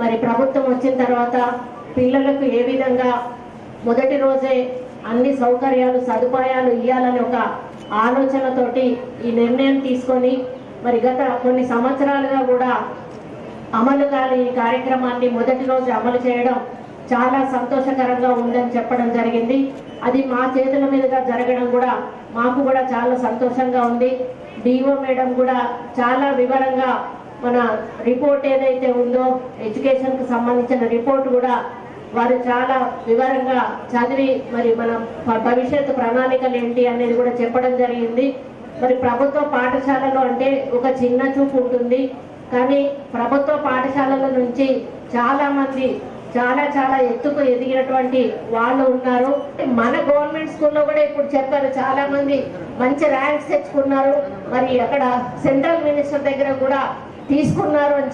మరి ప్రభుత్వం వచ్చిన తర్వాత పిల్లలకు ఏ విధంగా మొదటి రోజే అన్ని సౌకర్యాలు సదుపాయాలు ఇవ్వాలని ఒక ఆలోచనతోటి ఈ నిర్ణయం తీసుకొని మరి గత కొన్ని సంవత్సరాలుగా కూడా అమలు కాని ఈ కార్యక్రమాన్ని మొదటి రోజు అమలు చేయడం చాలా సంతోషకరంగా ఉందని చెప్పడం జరిగింది. అది మా చేతుల మీదుగా జరగడం కూడా మాకు కూడా చాలా సంతోషంగా ఉంది. డిఓ మేడం కూడా చాలా వివరంగా మన రిపోర్ట్ ఏదైతే ఉందో ఎడ్యుకేషన్కి సంబంధించిన రిపోర్ట్ కూడా వారు చాలా వివరంగా చదివి మరి మన భవిష్యత్తు ప్రణాళికలు ఏంటి అనేది కూడా చెప్పడం జరిగింది. మరి ప్రభుత్వ పాఠశాలలో అంటే ఒక చిన్న చూపు ఉంటుంది, కానీ ప్రభుత్వ పాఠశాలల నుంచి చాలా మంది చాలా ఎత్తుకు ఎదిగినటువంటి వాళ్ళు ఉన్నారు. మన గవర్నమెంట్ స్కూల్లో కూడా ఇప్పుడు చెప్పారు, చాలా మంది మంచి ర్యాంక్స్ తెచ్చుకున్నారు, మరి అక్కడ సెంట్రల్ మినిస్టర్ దగ్గర కూడా తీసుకున్నారు అని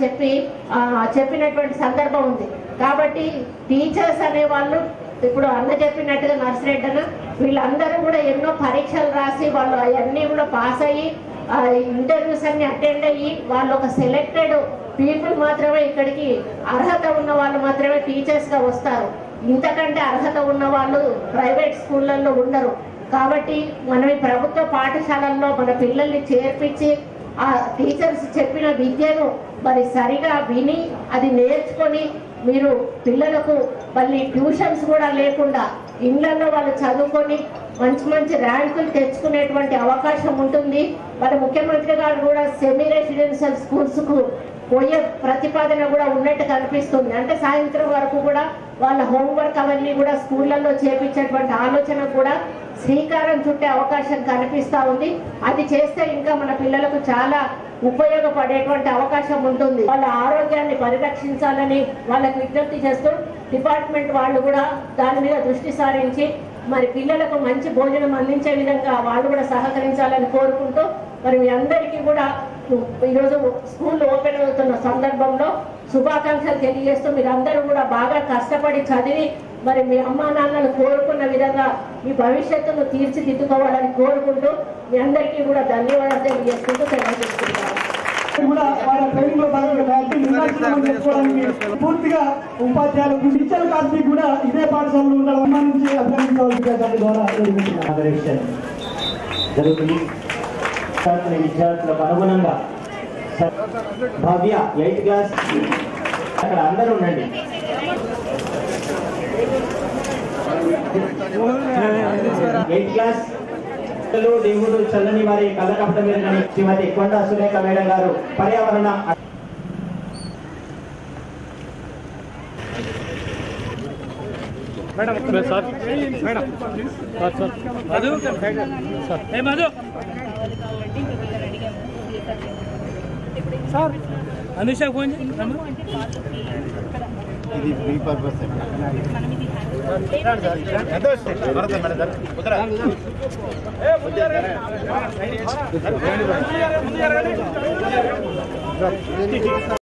చెప్పినటువంటి సందర్భం ఉంది. కాబట్టి టీచర్స్ అనే వాళ్ళు ఇప్పుడు అన్న చెప్పినట్టుగా నర్సిరెడ్డి వీళ్ళందరూ కూడా ఎన్నో పరీక్షలు రాసి వాళ్ళు అవన్నీ కూడా పాస్ అయ్యి ఇంటర్వ్యూస్ అన్ని అటెండ్ అయ్యి వాళ్ళు ఒక సెలెక్టెడ్ పీపుల్ మాత్రమే ఇక్కడికి అర్హత ఉన్న వాళ్ళు మాత్రమే టీచర్స్ గా వస్తారు. ఇంతకంటే అర్హత ఉన్న వాళ్ళు ప్రైవేట్ స్కూళ్ళల్లో ఉండరు. కాబట్టి మనం ఈ ప్రభుత్వ పాఠశాలల్లో మన పిల్లల్ని చేర్పించి ఆ టీచర్స్ చెప్పిన విద్యను మరి సరిగా విని అది నేర్చుకొని మీరు పిల్లలకు మళ్ళీ ట్యూషన్స్ కూడా లేకుండా ఇళ్లలో వాళ్ళు చదువుకొని మంచి ర్యాంకులు తెచ్చుకునేటువంటి అవకాశం ఉంటుంది. మరి ముఖ్యమంత్రి గారు కూడా సెమీ రెసిడెన్షియల్ స్కూల్స్ కు పోయే ప్రతిపాదన కూడా ఉన్నట్టు కనిపిస్తుంది. అంటే సాయంత్రం వరకు కూడా వాళ్ళ హోంవర్క్ అవన్నీ కూడా స్కూళ్లలో చేపించేటువంటి ఆలోచన కూడా శ్రీకారం చుట్టే అవకాశం కనిపిస్తా ఉంది. అది చేస్తే ఇంకా మన పిల్లలకు చాలా ఉపయోగపడేటువంటి అవకాశం ఉంటుంది. వాళ్ళ ఆరోగ్యాన్ని పరిరక్షించాలని వాళ్ళకు విజ్ఞప్తి చేస్తూ డిపార్ట్మెంట్ వాళ్ళు కూడా దాని మీద దృష్టి సారించి మరి పిల్లలకు మంచి భోజనం అందించే విధంగా వాళ్ళు కూడా సహకరించాలని కోరుకుంటూ మరి మీ అందరికీ కూడా ఈరోజు స్కూల్ ఓపెన్ అవుతున్న సందర్భంలో శుభాకాంక్షలు తెలియజేస్తూ మీరందరూ కూడా బాగా కష్టపడి చదివి మరి మీ అమ్మా నాన్నలు కోరుకున్న విధంగా మీ భవిష్యత్తును తీర్చిదిద్దుకోవాలని కోరుకుంటూ మీ అందరికీ కూడా ధన్యవాదాలు తెలియజేసుకుంటూ తెలియజేసుకుంటాను. పూర్తిగా ఉపాధ్యాయులకు టీచర్ కార్మిక కూడా ఇదే పాఠశాలలో ఉండాలని అభినందించవలసింది ద్వారా జరుగుతుంది. విద్యార్థులకు అనుగుణంగా భవ్య 8th క్లాస్ అక్కడ అందరూ ఉండండి. 8th క్లాస్ దేవుడు చల్లని వారి కళ్ళకపట మీద శ్రీమతి కొండ సురేఖ మేడం గారు పర్యావరణ సార్ అనుష ఫోన్ ఇది ఫ్రీ పర్పస్